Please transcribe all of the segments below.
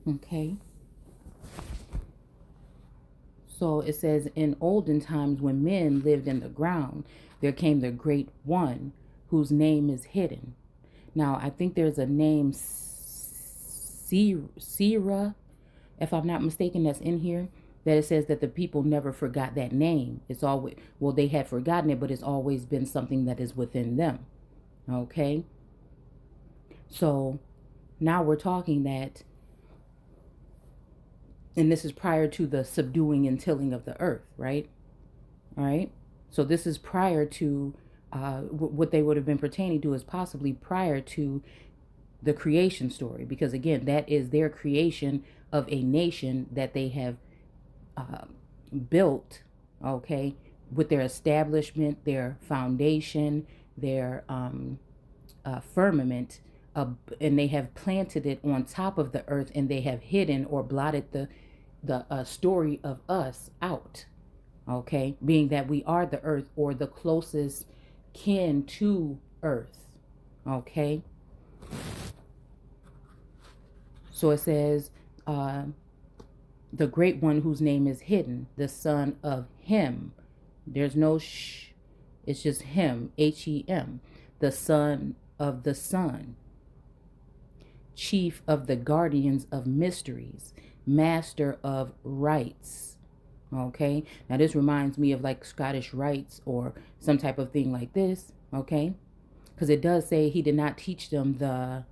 Okay. So it says, in olden times when men lived in the ground, there came the great one whose name is hidden. Now, I think there's a name, Sira, if I'm not mistaken, that's in here, that it says that the people never forgot that name. It's always, well, they had forgotten it, but it's always been something that is within them. Okay. So now we're talking that, and this is prior to the subduing and tilling of the earth, right? All right. So this is prior to what they would have been pertaining to, is possibly prior to the creation story, because again, that is their creation of a nation that they have uh, built, okay, with their establishment, their foundation, their firmament, and they have planted it on top of the earth, and they have hidden or blotted the story of us out, okay, being that we are the earth, or the closest kin to earth, okay. So it says, uh, the great one whose name is hidden, the son of him. There's no it's just him, Hem, the son of the son, chief of the guardians of mysteries, master of rites. Okay, now this reminds me of like Scottish rites or some type of thing like this. Okay, because it does say he did not teach them the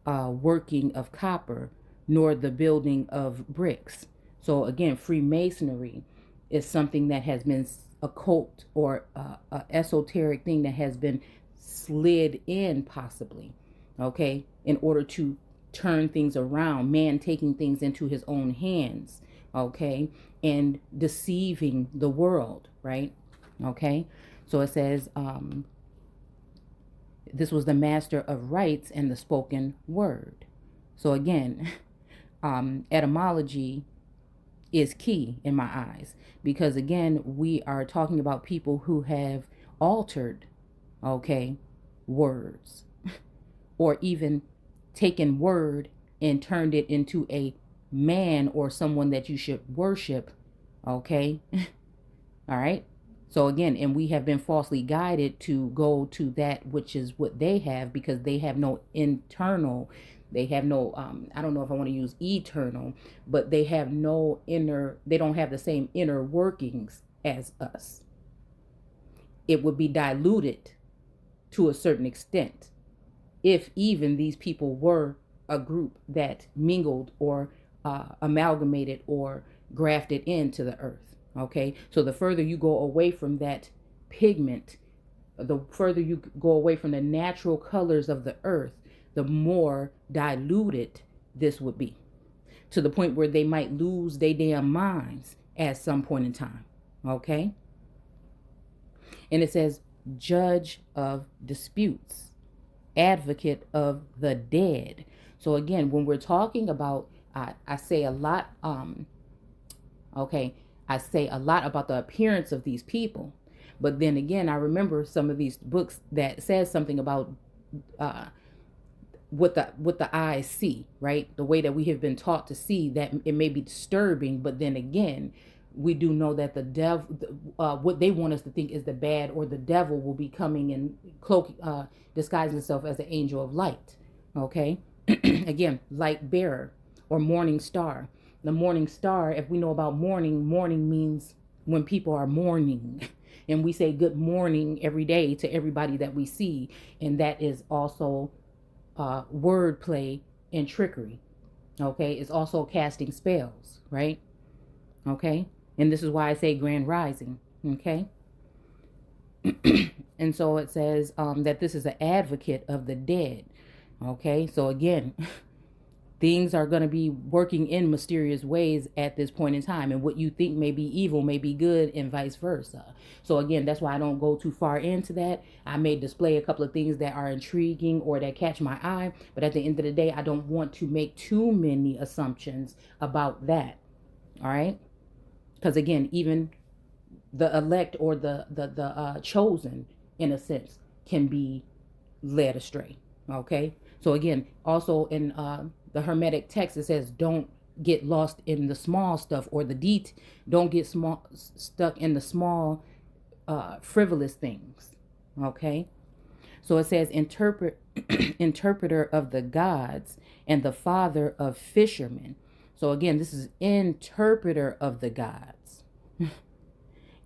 working of copper nor the building of bricks. So again, Freemasonry is something that has been a cult or a esoteric thing that has been slid in, possibly, okay, in order to turn things around, man taking things into his own hands, okay, and deceiving the world, right? Okay, so it says, this was the master of rites and the spoken word. So again, etymology is key in my eyes, because again, we are talking about people who have altered, okay, words, or even taken word and turned it into a man or someone that you should worship, okay. All right. So again, and we have been falsely guided to go to that which is what they have, because they have no internal, they have no, I don't know if I want to use eternal, but they have no inner, they don't have the same inner workings as us. It would be diluted to a certain extent if even these people were a group that mingled or amalgamated or grafted into the earth. Okay, so the further you go away from that pigment, the further you go away from the natural colors of the earth, the more diluted this would be, to the point where they might lose their damn minds at some point in time. Okay, and it says, judge of disputes, advocate of the dead. So again, when we're talking about, I say a lot, okay, I say a lot about the appearance of these people, but then again, I remember some of these books that says something about uh, what the eyes see, right? The way that we have been taught to see, that it may be disturbing, but then again, we do know that the devil, what they want us to think is the bad, or the devil will be coming and disguising himself as an angel of light. Okay, again, light bearer or morning star. The morning star, if we know about morning, morning means when people are mourning. And we say good morning every day to everybody that we see. And that is also wordplay and trickery. Okay, it's also casting spells, right? Okay, and this is why I say grand rising. Okay, and so it says that this is an advocate of the dead. Okay, so again, things are going to be working in mysterious ways at this point in time, and what you think may be evil may be good, and vice versa. So again, that's why I don't go too far into that. I may display a couple of things that are intriguing or that catch my eye, but at the end of the day, I don't want to make too many assumptions about that. All right, because again, even the elect or the chosen, in a sense, can be led astray. Okay, so again, also in the Hermetic text, it says don't get lost in the small stuff, or don't get stuck in the small frivolous things. Okay, so it says interpreter of the gods and the father of fishermen. So again, this is interpreter of the gods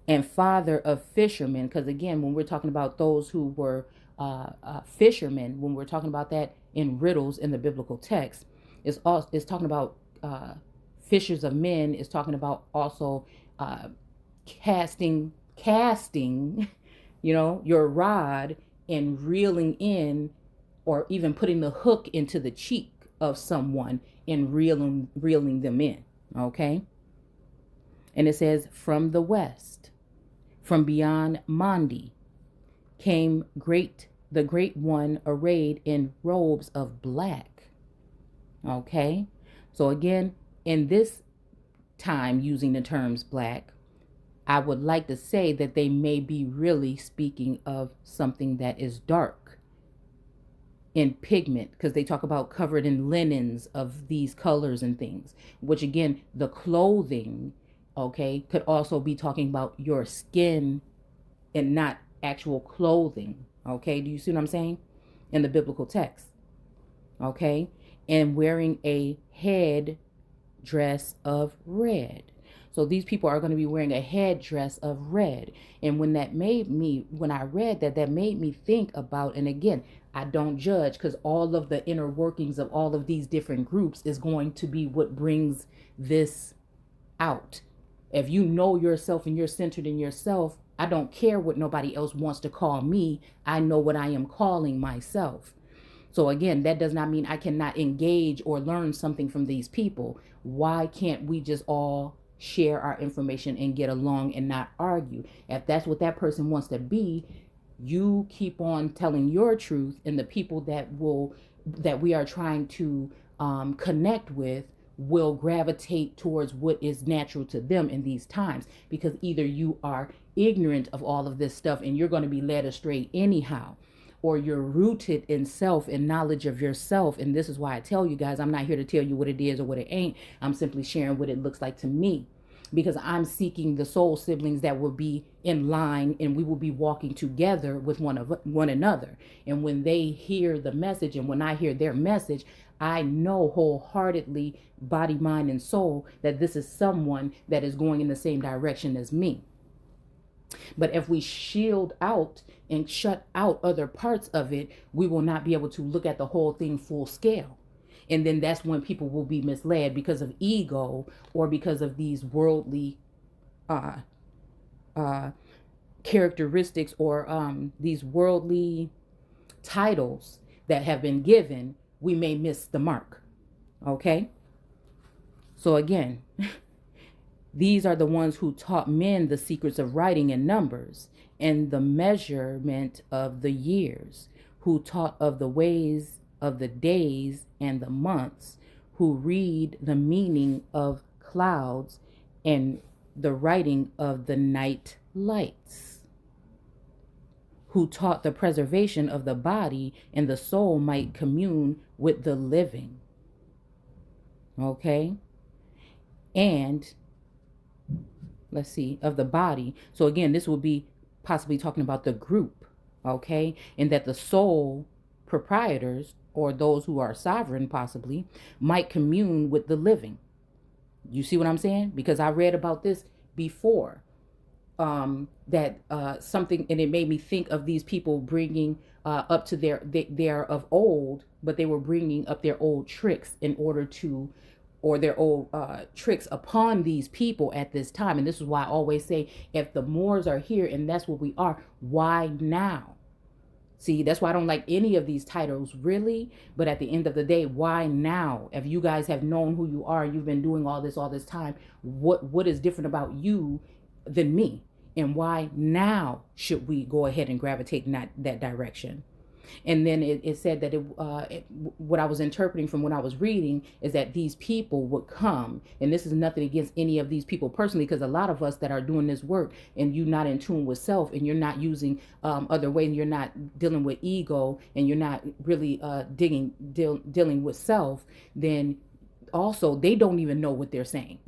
and father of fishermen, because again, when we're talking about those who were fishermen, when we're talking about that in riddles in the biblical text, it's talking about fishers of men. It's talking about also uh, casting, your rod and reeling in, or even putting the hook into the cheek of someone and reeling them in. Okay, and it says from the west, from beyond Mandi, came the great one arrayed in robes of black. Okay, so again, in this time using the terms black, I would like to say that they may be really speaking of something that is dark in pigment, because they talk about covered in linens of these colors and things, which again, the clothing, okay, could also be talking about your skin and not actual clothing. Okay, do you see what I'm saying? In the biblical text. Okay, and wearing a head dress of red. So these people are going to be wearing a headdress of red. And when I read that, that made me think about, and again, I don't judge, because all of the inner workings of all of these different groups is going to be what brings this out. If you know yourself and you're centered in yourself, I don't care what nobody else wants to call me. I know what I am calling myself. So again, that does not mean I cannot engage or learn something from these people. Why can't we just all share our information and get along and not argue? If that's what that person wants to be, you keep on telling your truth, and the people that we are trying to connect with will gravitate towards what is natural to them in these times, because either you are ignorant of all of this stuff and you're going to be led astray anyhow, or you're rooted in self and knowledge of yourself. And this is why I tell you guys, I'm not here to tell you what it is or what it ain't. I'm simply sharing what it looks like to me, because I'm seeking the soul siblings that will be in line, and we will be walking together with one another. And when they hear the message, and when I hear their message, I know wholeheartedly, body, mind, and soul, that this is someone that is going in the same direction as me. But if we shield out and shut out other parts of it, we will not be able to look at the whole thing full scale. And then that's when people will be misled because of ego, or because of these worldly uh, uh, characteristics, or these worldly titles that have been given. We may miss the mark. Okay? So again, these are the ones who taught men the secrets of writing and numbers and the measurement of the years, who taught of the ways of the days and the months, who read the meaning of clouds and the writing of the night lights, who taught the preservation of the body and the soul might commune with the living. Okay? And let's see, of the body. So again, this will be possibly talking about the group, okay? And that the sole proprietors, or those who are sovereign possibly, might commune with the living. You see what I'm saying? Because I read about this before, that something, and it made me think of these people bringing up to they're of old, but they were bringing up their old tricks in order to, or their old tricks upon these people at this time. And this is why I always say, if the Moors are here and that's what we are, why now? See, that's why I don't like any of these titles, really. But at the end of the day, why now? If you guys have known who you are, you've been doing all this time, what is different about you than me? And why now should we go ahead and gravitate in that direction? And then it said that what I was interpreting from what I was reading is that these people would come. And this is nothing against any of these people personally, because a lot of us that are doing this work, and you're not in tune with self, and you're not using other ways, and you're not dealing with ego, and you're not really dealing with self, then also they don't even know what they're saying.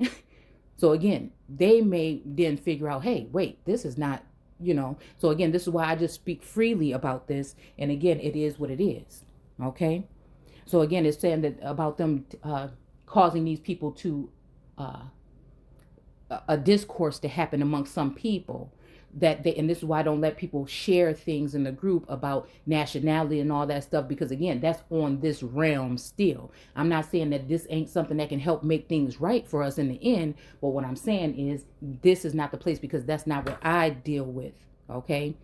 So again, they may then figure out, hey, wait, this is not, So again, this is why I just speak freely about this. And again, it is what it is. Okay. So again, it's saying that about them causing these people to uh, a discourse to happen among some people, that they, and this is why I don't let people share things in the group about nationality and all that stuff, because again, that's on this realm still. I'm not saying that this ain't something that can help make things right for us in the end, but what I'm saying is this is not the place, because that's not what I deal with. Okay.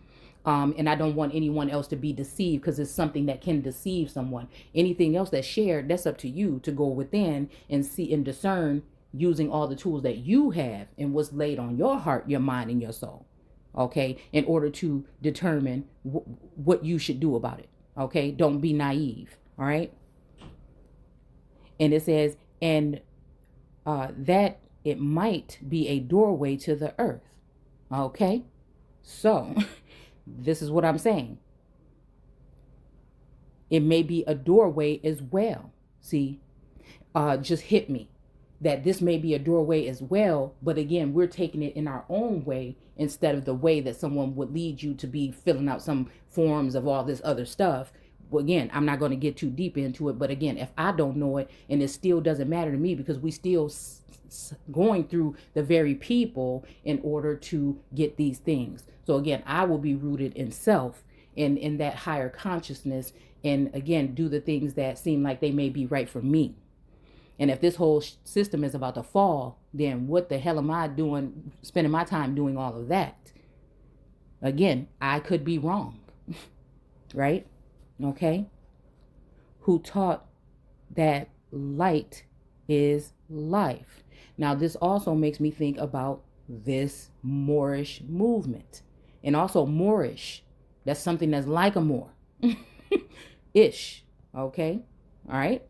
And I don't want anyone else to be deceived, because it's something that can deceive someone. Anything else that's shared, that's up to you to go within and see and discern, using all the tools that you have and what's laid on your heart, your mind, and your soul. Okay, in order to determine what you should do about it. Okay, don't be naive. All right. And it says, and that it might be a doorway to the earth. Okay, so this is what I'm saying. It may be a doorway as well. See, just hit me that this may be a doorway as well. But again, we're taking it in our own way instead of the way that someone would lead you to be filling out some forms of all this other stuff. Well, again, I'm not going to get too deep into it. But again, if I don't know it, and it still doesn't matter to me, because we still going through the very people in order to get these things. So again, I will be rooted in self, in that higher consciousness, and again, do the things that seem like they may be right for me. And if this whole system is about to fall, then what the hell am I doing, spending my time doing all of that? Again, I could be wrong, right? Okay. Who taught that light is life. Now, this also makes me think about this Moorish movement. And also Moorish, that's something that's like a Moor. Ish. Okay. All right.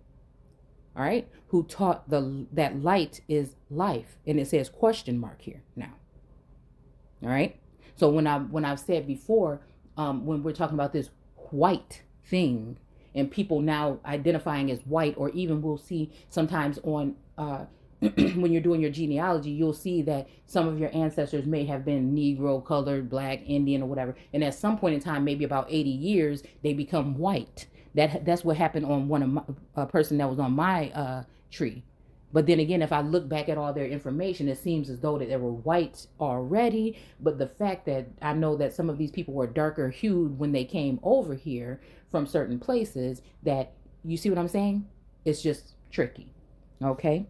All right. Who taught that light is life. And it says question mark here now. All right. So when I've said before, when we're talking about this white thing, and people now identifying as white, or even we'll see sometimes on when you're doing your genealogy, you'll see that some of your ancestors may have been Negro, colored, black, Indian, or whatever. And at some point in time, maybe about 80 years, they become white. That's what happened on one of a person that was on my tree. But then again, if I look back at all their information, it seems as though that they were white already. But the fact that I know that some of these people were darker hued when they came over here from certain places, that, you see what I'm saying? It's just tricky. Okay.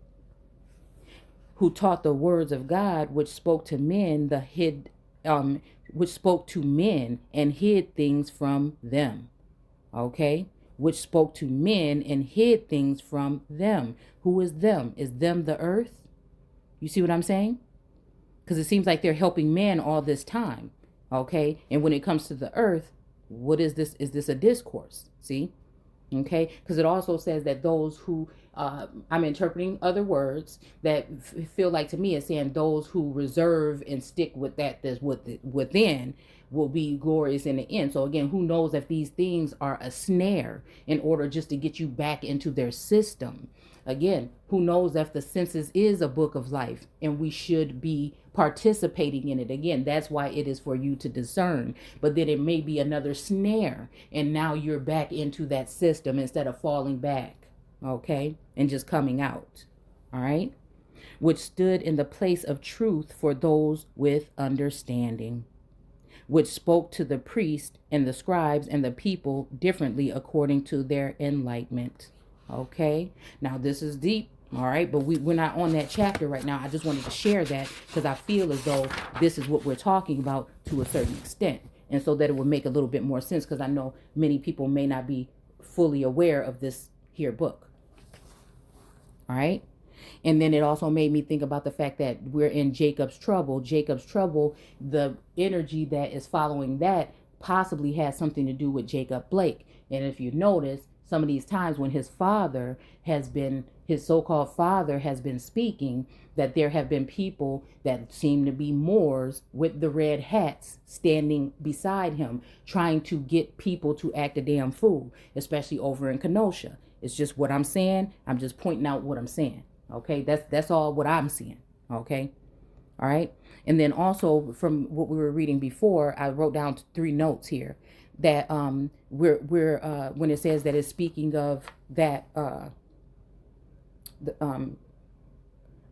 Who taught the words of God, which spoke to men which spoke to men and hid things from them. Okay. Which spoke to men and hid things from them. Who is them? Is them the earth? You see what I'm saying? Because it seems like they're helping man all this time. Okay. And when it comes to the earth, what is this? Is this a discourse? See? Okay. Because it also says that those who, I'm interpreting other words that feel like, to me, it's saying those who reserve and stick with that's within will be glorious in the end. So again, who knows if these things are a snare in order just to get you back into their system. Again, who knows if the census is a book of life and we should be participating in it. Again, that's why it is for you to discern. But then it may be another snare, and now you're back into that system instead of falling back. Okay, and just coming out. All right, which stood in the place of truth for those with understanding, which spoke to the priest and the scribes and the people differently according to their enlightenment. Okay, now this is deep. All right, but we're not on that chapter right now. I just wanted to share that because I feel as though this is what we're talking about to a certain extent, and so that it will make a little bit more sense, because I know many people may not be fully aware of this here book. All right. And then it also made me think about the fact that we're in Jacob's trouble. Jacob's trouble, the energy that is following that possibly has something to do with Jacob Blake. And if you notice, some of these times when his so-called father has been speaking, that there have been people that seem to be Moors with the red hats standing beside him, trying to get people to act a damn fool, especially over in Kenosha. It's just what I'm saying. I'm just pointing out what I'm saying. Okay, that's all what I'm seeing. Okay, all right. And then also from what we were reading before, I wrote down 3 notes here that we're when it says that it's speaking of that the,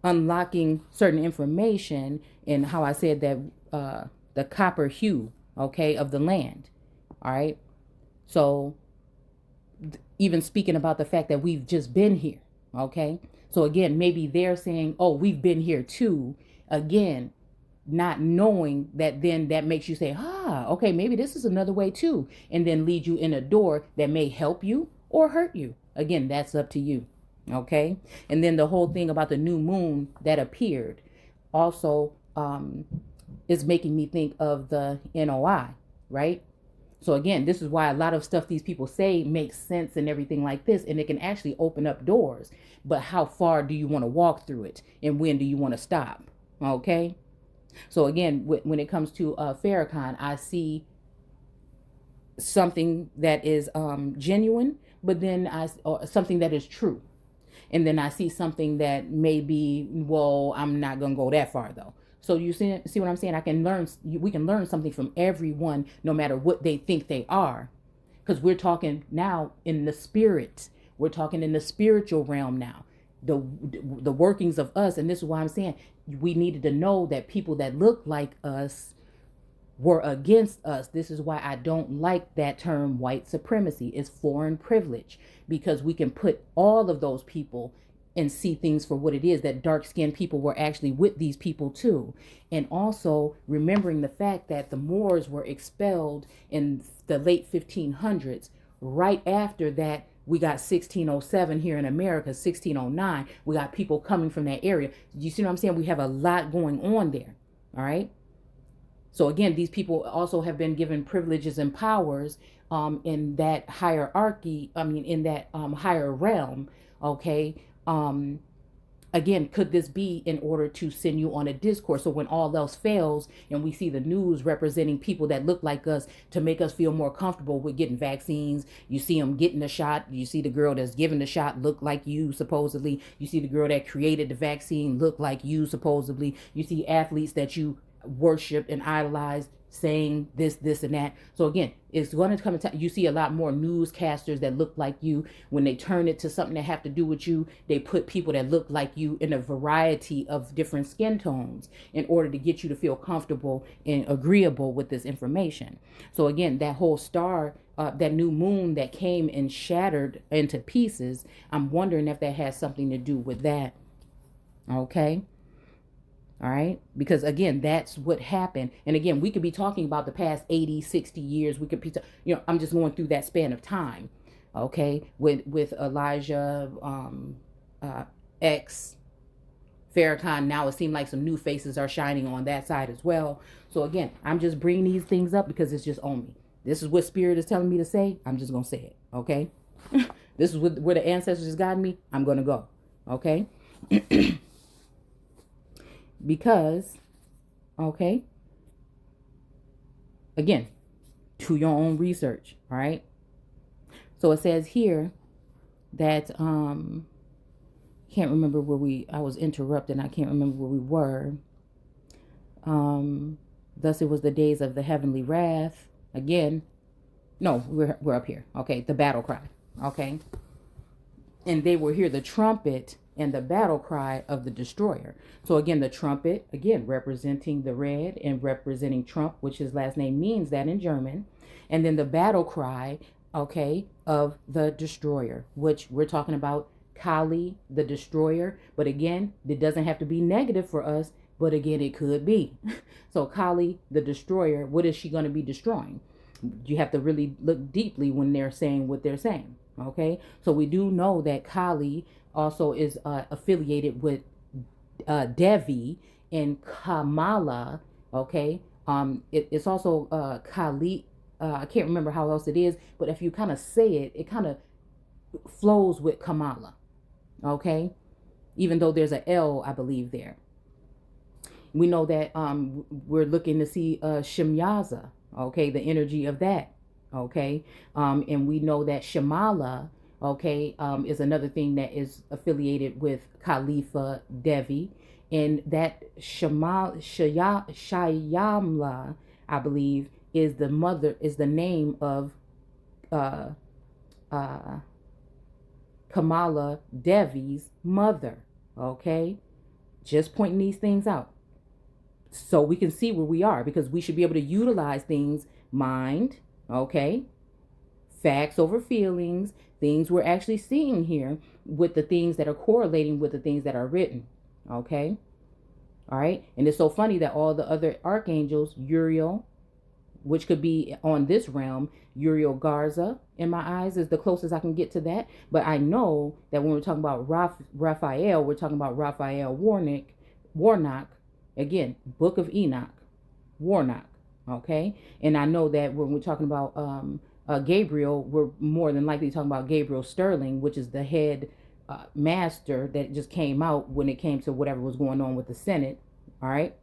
unlocking certain information, and how I said that the copper hue, okay, of the land. All right. So even speaking about the fact that we've just been here. Okay. So again, maybe they're saying, oh, we've been here too. Again, not knowing that, then that makes you say, okay, maybe this is another way too. And then lead you in a door that may help you or hurt you. Again, that's up to you. Okay. And then the whole thing about the new moon that appeared also is making me think of the NOI, right? So again, this is why a lot of stuff these people say makes sense and everything like this, and it can actually open up doors. But how far do you want to walk through it, and when do you want to stop? Okay. So again, when it comes to Farrakhan, I see something that is genuine, but then or something that is true. And then I see something that may be, well, I'm not going to go that far though. So you see what I'm saying? We can learn something from everyone, no matter what they think they are. Because we're talking now in the spirit. We're talking in the spiritual realm now. The workings of us. And this is why I'm saying we needed to know that people that look like us were against us. This is why I don't like that term white supremacy. It's foreign privilege, because we can put all of those people and see things for what it is, that dark-skinned people were actually with these people too. And also remembering the fact that the Moors were expelled in the late 1500s. Right after that, we got 1607 here in America, 1609. We got people coming from that area. You see what I'm saying? We have a lot going on there. All right. So again, these people also have been given privileges and powers in that hierarchy. I mean, in that higher realm. Okay. Again, could this be in order to send you on a discourse? So when all else fails and we see the news representing people that look like us to make us feel more comfortable with getting vaccines, you see them getting the shot. You see the girl that's giving the shot look like you, supposedly. You see the girl that created the vaccine look like you, supposedly. You see athletes that you worship and idolize saying this and that. So again, it's going to come to, you see a lot more newscasters that look like you. When they turn it to something that have to do with you, they put people that look like you in a variety of different skin tones in order to get you to feel comfortable and agreeable with this information. So again, that whole star, that new moon that came and shattered into pieces, I'm wondering if that has something to do with that. Okay. All right. Because again, that's what happened. And again, we could be talking about the past 80, 60 years. We could be, I'm just going through that span of time. Okay. With Elijah, X, Farrakhan. Now it seemed like some new faces are shining on that side as well. So again, I'm just bringing these things up because it's just on me. This is what Spirit is telling me to say. I'm just going to say it. Okay. This is where the ancestors has gotten me. I'm going to go. Okay. Because, okay, again, do your own research, all right? So it says here that, can't remember where I was interrupted. I can't remember where we were. Thus it was the days of the heavenly wrath. Again, no, we're up here. Okay, the battle cry, okay? And they will hear the trumpet and the battle cry of the destroyer. So again, the trumpet, again, representing the red and representing Trump, which his last name means that in German. And then the battle cry, okay, of the destroyer, which we're talking about Kali, the destroyer. But again, it doesn't have to be negative for us, but again, it could be. So Kali, the destroyer, what is she going to be destroying? You have to really look deeply when they're saying what they're saying. Okay, so we do know that Kali also is affiliated with Devi and Kamala. Okay, it's also Kali. I can't remember how else it is, but if you kind of say it, it kind of flows with Kamala. Okay, even though there's a L, I believe there. We know that we're looking to see Shemyaza. Okay, the energy of that. Okay, and we know that Shamala, okay, is another thing that is affiliated with Khalifa Devi. And that Shayamla, I believe, is the mother, is the name of uh, uh, Kamala Devi's mother. Okay, just pointing these things out so we can see where we are, because we should be able to utilize things, mind, okay, facts over feelings, things we're actually seeing here with the things that are correlating with the things that are written. Okay. All right. And it's so funny that all the other archangels, Uriel, which could be on this realm, Uriel Garza, in my eyes, is the closest I can get to that. But I know that when we're talking about Raphael, we're talking about Raphael Warnock, again, Book of Enoch, Warnock. Okay. And I know that when we're talking about Gabriel, we're more than likely talking about Gabriel Sterling, which is the head master that just came out when it came to whatever was going on with the Senate. All right.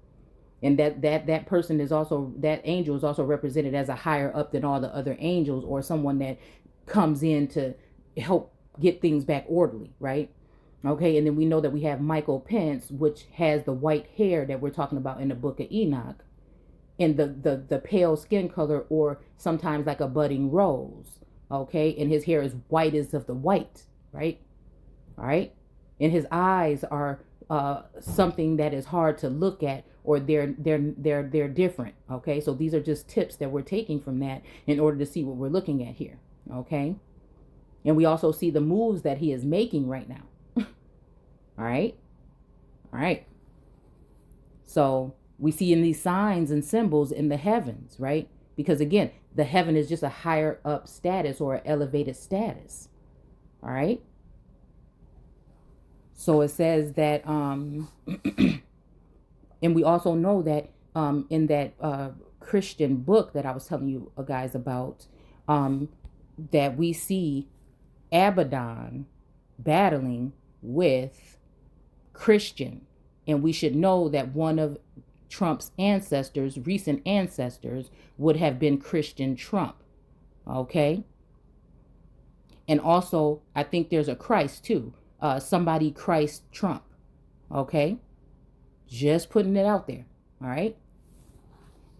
And that person is also, that angel is also represented as a higher up than all the other angels, or someone that comes in to help get things back orderly, right? Okay. And then we know that we have Michael Pence, which has the white hair that we're talking about in the Book of Enoch, and the pale skin color, or sometimes like a budding rose. Okay. And his hair is white as of the white, right? All right. And his eyes are something that is hard to look at, or they're different. Okay. So these are just tips that we're taking from that in order to see what we're looking at here. Okay. And we also see the moves that he is making right now. All right. All right. So we see in these signs and symbols in the heavens, right? Because again, the heaven is just a higher up status, or an elevated status. All right. So it says that, and we also know that in that Christian book that I was telling you guys about, that we see Abaddon battling with Christian. And we should know that one of Trump's ancestors, recent ancestors, would have been Christian Trump. Okay. And also, I think there's a Christ too. Somebody Christ Trump. Okay. Just putting it out there. All right.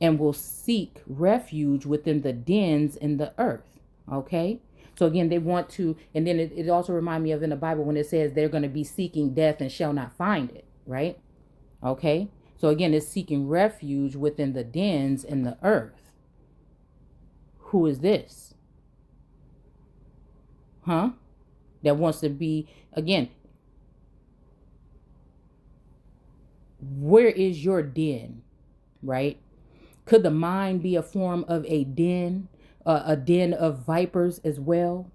And will seek refuge within the dens in the earth. Okay. So again, they want to, and then it also reminds me of in the Bible when it says they're going to be seeking death and shall not find it. Right. Okay. So again, it's seeking refuge within the dens in the earth. Who is this? Huh? That wants to be, again, where is your den? Right? Could the mind be a form of a den of vipers as well?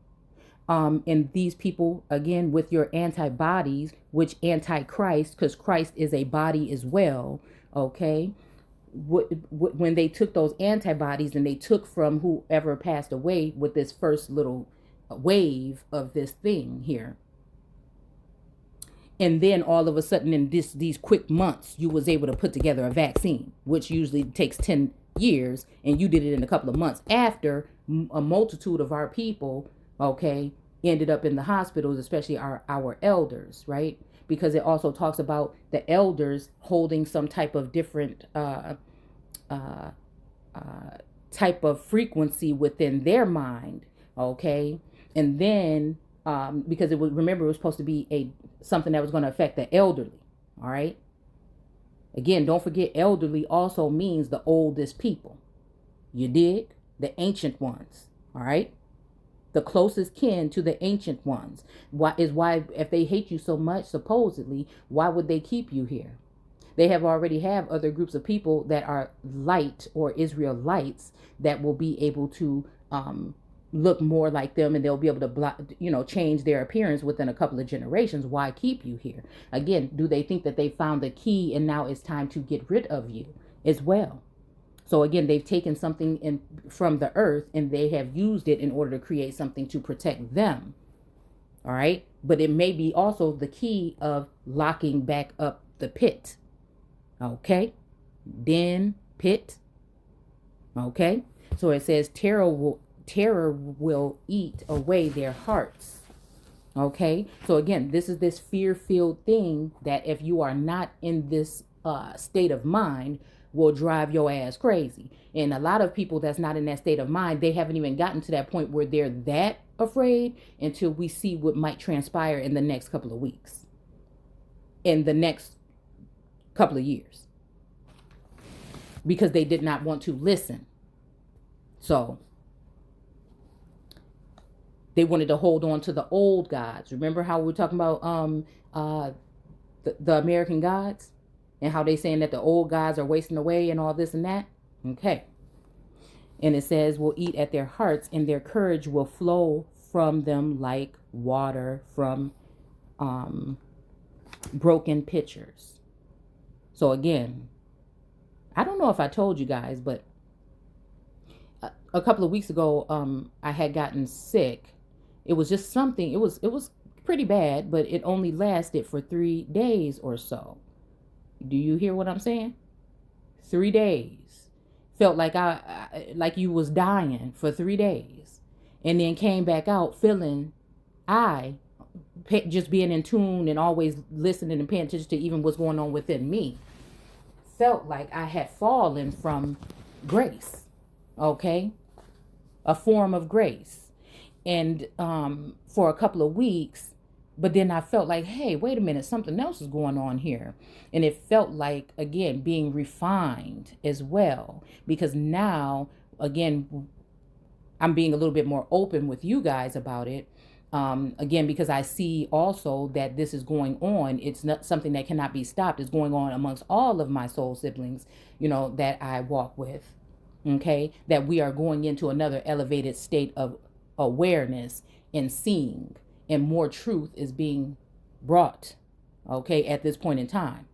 And these people, again, with your antibodies, which antichrist, because Christ is a body as well, okay? When they took those antibodies and they took from whoever passed away with this first little wave of this thing here, and then all of a sudden in these quick months, you was able to put together a vaccine, which usually takes 10 years, and you did it in a couple of months after a multitude of our people, okay, ended up in the hospitals, especially our elders, right? Because it also talks about the elders holding some type of different type of frequency within their mind, okay? And then because it was, remember, it was supposed to be something that was going to affect the elderly. All right. Again, don't forget, elderly also means the oldest people. You dig? The ancient ones. All right. The closest kin to the ancient ones. Why if they hate you so much, supposedly, why would they keep you here? They already have other groups of people that are light or Israelites that will be able to look more like them, and they'll be able to change their appearance within a couple of generations. Why keep you here? Again, do they think that they found the key and now it's time to get rid of you as well? So again, they've taken something from the earth and they have used it in order to create something to protect them. All right. But it may be also the key of locking back up the pit. Okay. Den, pit. Okay. So it says terror will eat away their hearts. Okay. So again, this is this fear-filled thing that if you are not in this state of mind will drive your ass crazy. And a lot of people that's not in that state of mind, they haven't even gotten to that point where they're that afraid until we see what might transpire in the next couple of weeks, in the next couple of years, because they did not want to listen. So they wanted to hold on to the old gods. Remember how we were talking about the American gods and how they saying that the old gods are wasting away and all this and that? Okay. And it says, will eat at their hearts, and their courage will flow from them like water from broken pitchers. So again, I don't know if I told you guys, but a couple of weeks ago, I had gotten sick. It was just something. It was pretty bad, but it only lasted for 3 days or so. Do you hear what I'm saying? 3 days. Felt like like you was dying for 3 days, and then came back out feeling just being in tune and always listening and paying attention to even what's going on within me. Felt like I had fallen from grace. Okay, a form of grace, and for a couple of weeks. But then I felt like, hey, wait a minute, something else is going on here. And it felt like, again, being refined as well. Because now, again, I'm being a little bit more open with you guys about it. Again, because I see also that this is going on. It's not something that cannot be stopped. It's going on amongst all of my soul siblings, that I walk with. Okay, that we are going into another elevated state of awareness and seeing, and more truth is being brought, okay, at this point in time.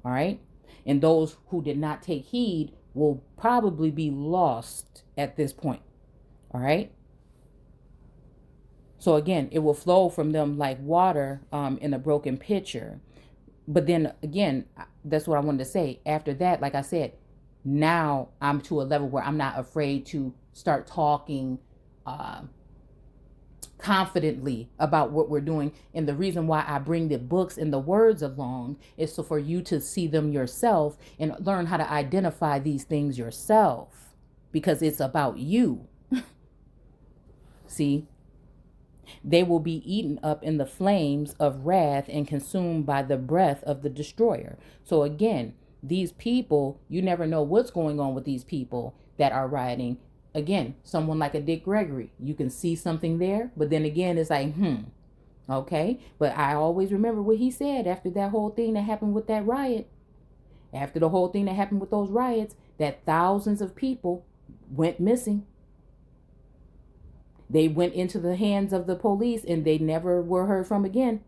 All right. And those who did not take heed will probably be lost at this point. All right. So again, it will flow from them like water in a broken pitcher. But then again, that's what I wanted to say. After that, like I said, now I'm to a level where I'm not afraid to start talking confidently about what we're doing. And the reason why I bring the books and the words along is so for you to see them yourself and learn how to identify these things yourself, because it's about you. See, they will be eaten up in the flames of wrath and consumed by the breath of the destroyer. So again, these people, you never know what's going on with these people that are rioting. Again, someone like a Dick Gregory, you can see something there, but then again, it's like, okay. But I always remember what he said after that whole thing that happened with that riot. After the whole thing that happened with those riots, that thousands of people went missing. They went into the hands of the police and they never were heard from again.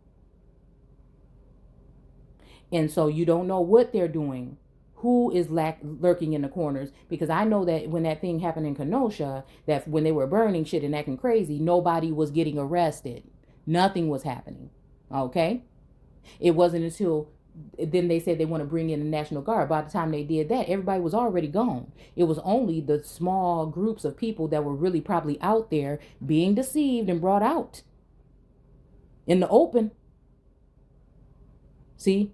And so you don't know what they're doing, who is lurking in the corners. Because I know that when that thing happened in Kenosha, that when they were burning shit and acting crazy, nobody was getting arrested. Nothing was happening. Okay? It wasn't until then they said they want to bring in the National Guard. By the time they did that, everybody was already gone. It was only the small groups of people that were really probably out there being deceived and brought out in the open. See?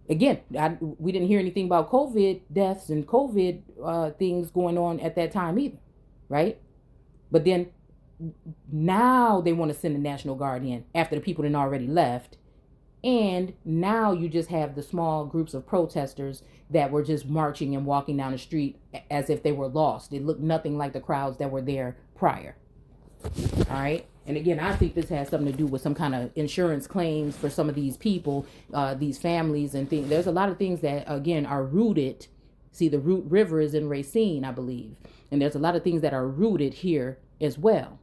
Again, we didn't hear anything about COVID deaths and COVID things going on at that time either, right? But then now they want to send the National Guard in after the people had already left. And now you just have the small groups of protesters that were just marching and walking down the street as if they were lost. It looked nothing like the crowds that were there prior. All right. And again, I think this has something to do with some kind of insurance claims for some of these people, these families and things. There's a lot of things that, again, are rooted. See, the root river is in Racine, I believe. And there's a lot of things that are rooted here as well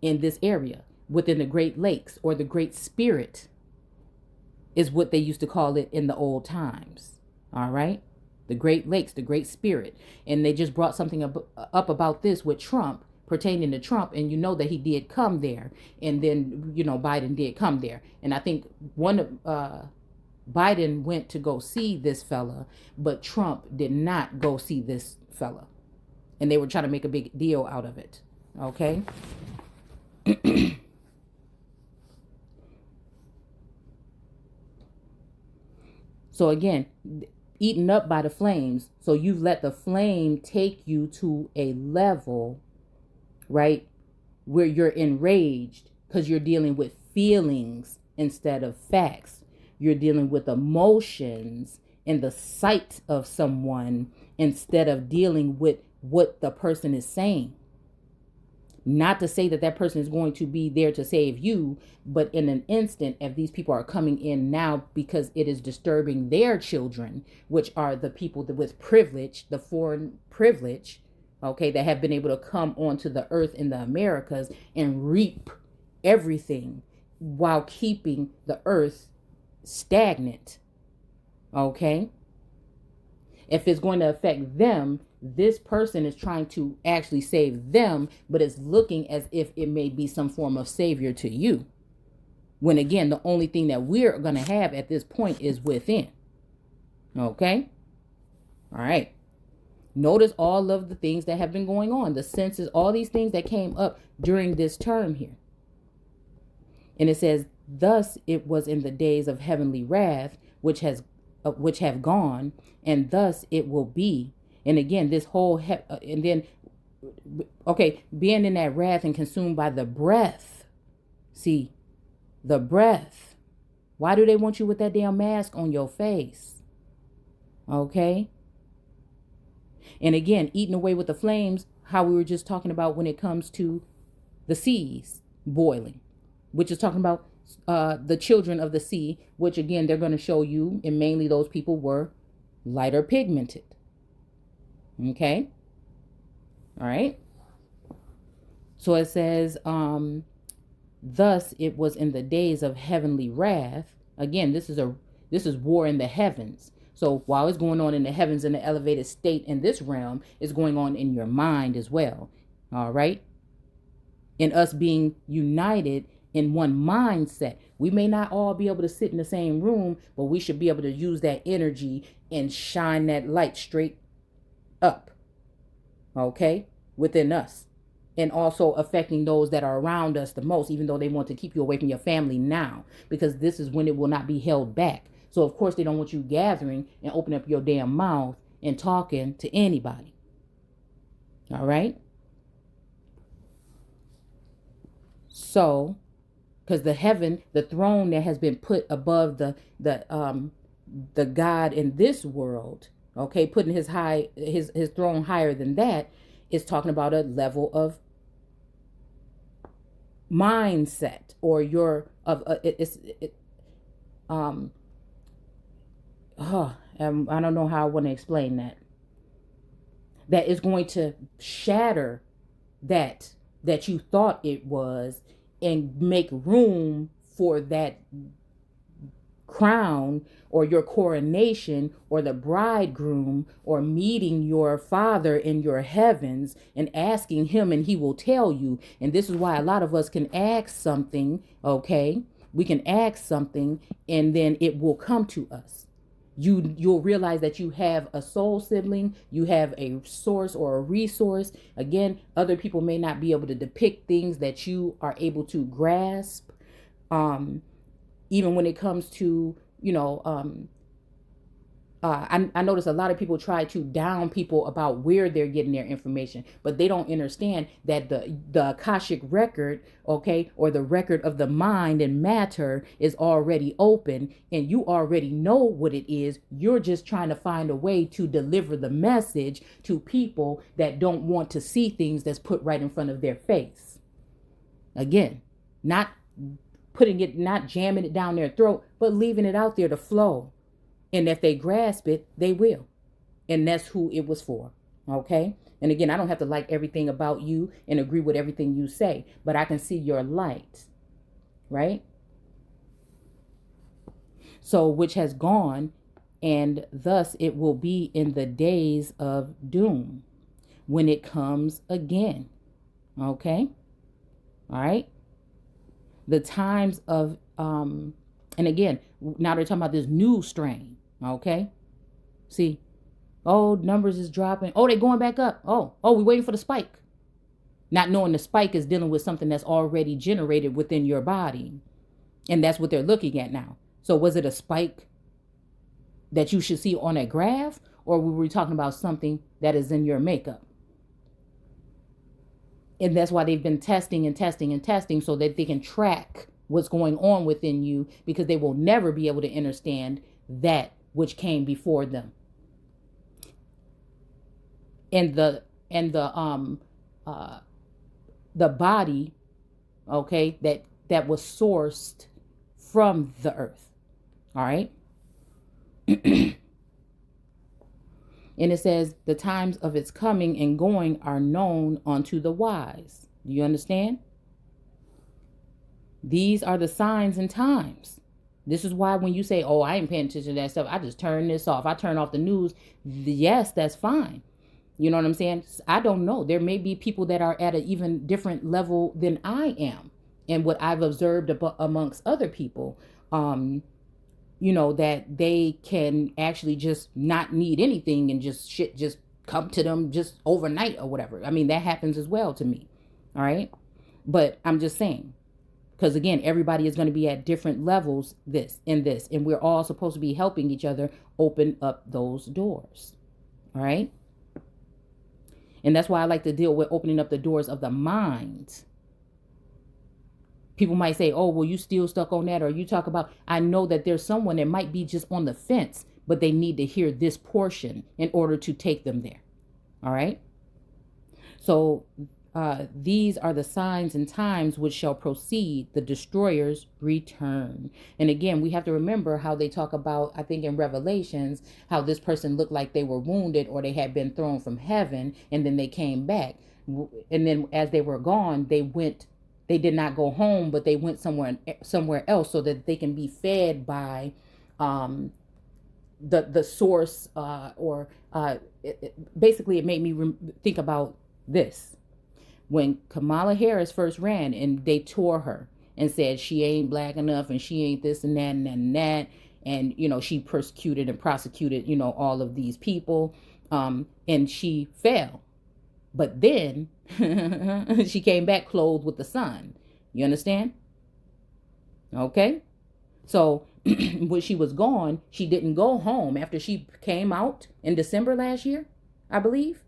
in this area within the Great Lakes, or the Great Spirit is what they used to call it in the old times. All right. The Great Lakes, the Great Spirit. And they just brought something up about this with Trump, pertaining to Trump. And you know that he did come there. And then, Biden did come there. And I think Biden went to go see this fella, but Trump did not go see this fella. And they were trying to make a big deal out of it. Okay. So again, eaten up by the flames. So you've let the flame take you to a level, right, where you're enraged because you're dealing with feelings instead of facts. You're dealing with emotions and the sight of someone instead of dealing with what the person is saying. Not to say that that person is going to be there to save you, but in an instant, if these people are coming in now because it is disturbing their children, which are the people that with privilege, the foreign privilege, okay, that have been able to come onto the earth in the Americas and reap everything while keeping the earth stagnant, okay? If it's going to affect them, this person is trying to actually save them, but it's looking as if it may be some form of savior to you. When again, the only thing that we're going to have at this point is within. Okay? All right. Notice all of the things that have been going on, the senses, all these things that came up during this term here. And it says, thus it was in the days of heavenly wrath, which have gone, and thus it will be. And again, this whole and then, okay, being in that wrath and consumed by the breath. See, the breath. Why do they want you with that damn mask on your face? Okay. And again, eating away with the flames, how we were just talking about when it comes to the seas boiling, which is talking about the children of the sea, which again, they're going to show you, and mainly those people were lighter pigmented. Okay. All right. So it says, thus it was in the days of heavenly wrath. Again, this is war in the heavens. So while it's going on in the heavens in the elevated state in this realm, it's going on in your mind as well. All right. In us being united in one mindset. We may not all be able to sit in the same room, but we should be able to use that energy and shine that light straight up. Okay. Within us. And also affecting those that are around us the most, even though they want to keep you away from your family now, because this is when it will not be held back. So, of course, they don't want you gathering and opening up your damn mouth and talking to anybody. All right. So, because the heaven, the throne that has been put above the God in this world, okay, putting his throne higher than that, is talking about a level of mindset or your of I don't know how I want to explain that. That is going to shatter that you thought it was and make room for that crown or your coronation or the bridegroom or meeting your father in your heavens and asking him, and he will tell you. And this is why a lot of us can ask something, okay? We can ask something and then it will come to us. You'll realize that you have a soul sibling, you have a source or a resource. Again, other people may not be able to depict things that you are able to grasp. Even when it comes to, I notice a lot of people try to down people about where they're getting their information, but they don't understand that the Akashic record, okay, or the record of the mind and matter is already open, and you already know what it is. You're just trying to find a way to deliver the message to people that don't want to see things that's put right in front of their face. Again, not jamming it down their throat, but leaving it out there to flow. And if they grasp it, they will. And that's who it was for. Okay. And again, I don't have to like everything about you and agree with everything you say, but I can see your light. Right. So which has gone, and thus it will be in the days of doom when it comes again. Okay. All right. The times of, and again, now they're talking about this new strain. Okay. See, oh, numbers is dropping. Oh, they're going back up. Oh, we're waiting for the spike. Not knowing the spike is dealing with something that's already generated within your body. And that's what they're looking at now. So was it a spike that you should see on a graph, or were we talking about something that is in your makeup? And that's why they've been testing and testing and testing so that they can track what's going on within you, because they will never be able to understand that which came before them. And the body, okay, that was sourced from the earth. All right. And it says, the times of its coming and going are known unto the wise. Do you understand? These are the signs and times. This is why when you say, oh, I ain't paying attention to that stuff, I just turn this off, I turn off the news. Yes, that's fine. You know what I'm saying? I don't know. There may be people that are at an even different level than I am. And what I've observed amongst other people, that they can actually just not need anything and just shit just come to them just overnight or whatever. I mean, that happens as well to me. All right. But I'm just saying, because again, everybody is going to be at different levels, and we're all supposed to be helping each other open up those doors. All right. And that's why I like to deal with opening up the doors of the mind. People might say, oh, well, you still stuck on that, or you talk about, I know that there's someone that might be just on the fence, but they need to hear this portion in order to take them there. All right. So these are the signs and times which shall proceed the destroyer's return. And again, we have to remember how they talk about, I think in Revelations, how this person looked like they were wounded or they had been thrown from heaven, and then they came back. And then as they were gone, they did not go home, but they went somewhere else so that they can be fed by the source, basically it made me think about this. When Kamala Harris first ran and they tore her and said she ain't black enough and she ain't this and that and that and that, and she persecuted and prosecuted all of these people, and she fell. But then she came back clothed with the sun. You understand? Okay. So when she was gone, she didn't go home after she came out in December last year, I believe.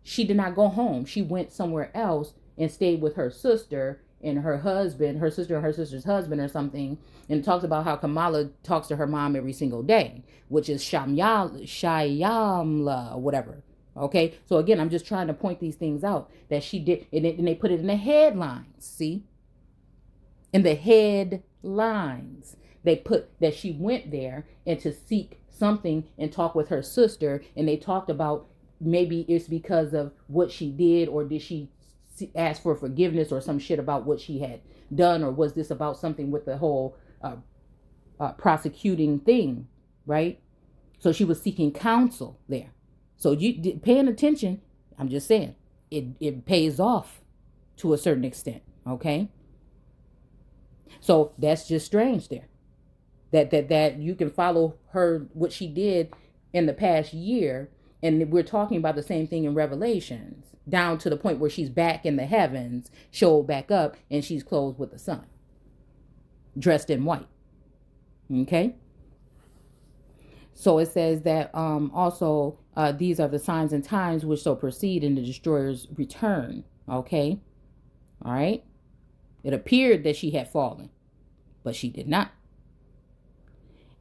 She did not go home. She went somewhere else and stayed with her sister and her husband, her sister and her sister's husband or something, and talks about how Kamala talks to her mom every single day, which is Shyamla or whatever. Okay, so again, I'm just trying to point these things out that she did, and they put it in the headlines. See, in the headlines, they put that she went there and to seek something and talk with her sister, and they talked about maybe it's because of what she did, or did she ask for forgiveness or some shit about what she had done, or was this about something with the whole prosecuting thing, right? So she was seeking counsel there. So you paying attention, I'm just saying, it pays off to a certain extent, okay? So that's just strange there. That you can follow her, what she did in the past year, and we're talking about the same thing in Revelations, down to the point where she's back in the heavens, showed back up, and she's clothed with the sun, dressed in white. Okay? So it says that also these are the signs and times which shall proceed in the destroyer's return. Okay? All right? It appeared that she had fallen, but she did not.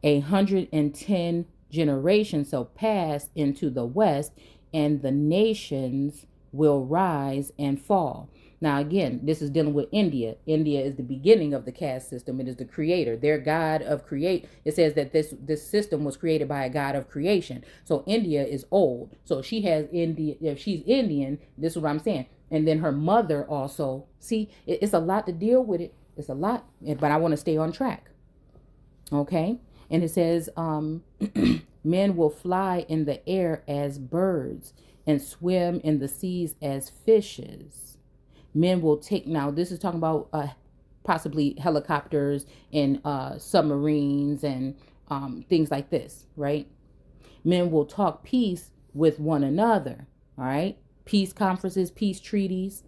110 generations shall pass into the west, and the nations will rise and fall. Now, again, this is dealing with India. India is the beginning of the caste system. It is the creator. Their God of create. It says that this system was created by a God of creation. So India is old. So she has India. If she's Indian, this is what I'm saying. And then her mother also. See, it's a lot to deal with it. It's a lot. But I want to stay on track. Okay. And it says, men will fly in the air as birds and swim in the seas as fishes. Men will take, now this is talking about possibly helicopters and submarines and things like this, right? Men will talk peace with one another, all right? Peace conferences, peace treaties.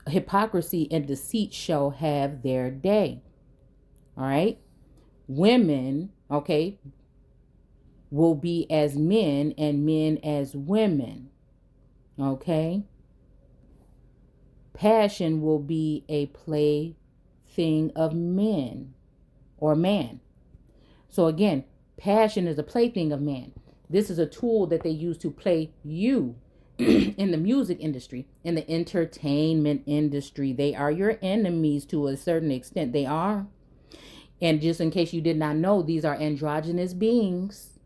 Hypocrisy and deceit shall have their day, all right? Women, okay, will be as men and men as women. Okay? Passion will be a plaything of men or man. So again, passion is a plaything of man. This is a tool that they use to play you in the music industry, in the entertainment industry. They are your enemies to a certain extent. They are. And just in case you did not know, these are androgynous beings.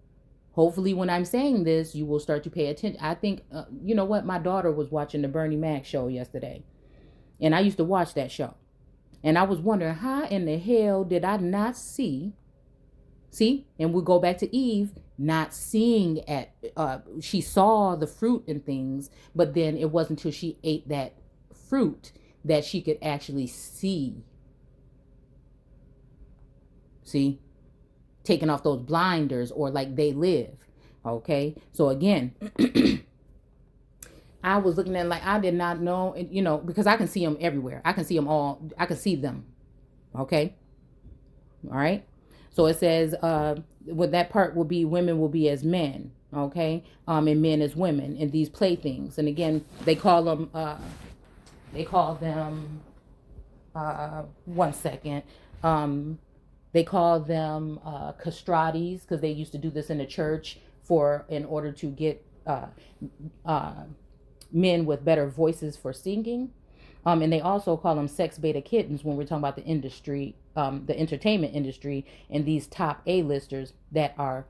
Hopefully, when I'm saying this, you will start to pay attention. I think, you know what? My daughter was watching the Bernie Mac show yesterday. And I used to watch that show. And I was wondering, how in the hell did I not see? And we go back to Eve not seeing she saw the fruit and things, but then it wasn't until she ate that fruit that she could actually see. See? Taking off those blinders, or like they live. Okay? So again, I was looking at like I did not know, because I can see them everywhere. I can see them all. I can see them. Okay? All right? So it says, what that part will be, women will be as men, okay, and men as women in these playthings. And again, they call them, one second, they call them castratis, because they used to do this in the church in order to get men with better voices for singing. And they also call them sex beta kittens when we're talking about the industry, the entertainment industry, and these top A-listers that are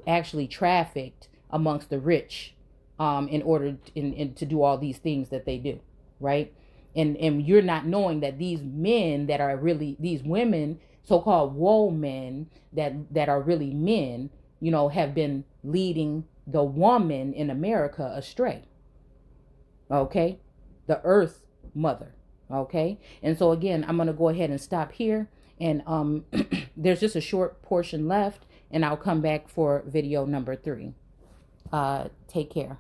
actually trafficked amongst the rich, in order to do all these things that they do, right? And you're not knowing that these men that are really these women, so-called woe men that are really men, have been leading the woman in America astray. Okay, the earth mother. Okay, and so again, I'm gonna go ahead and stop here, and there's just a short portion left, and I'll come back for video number 3. Take care.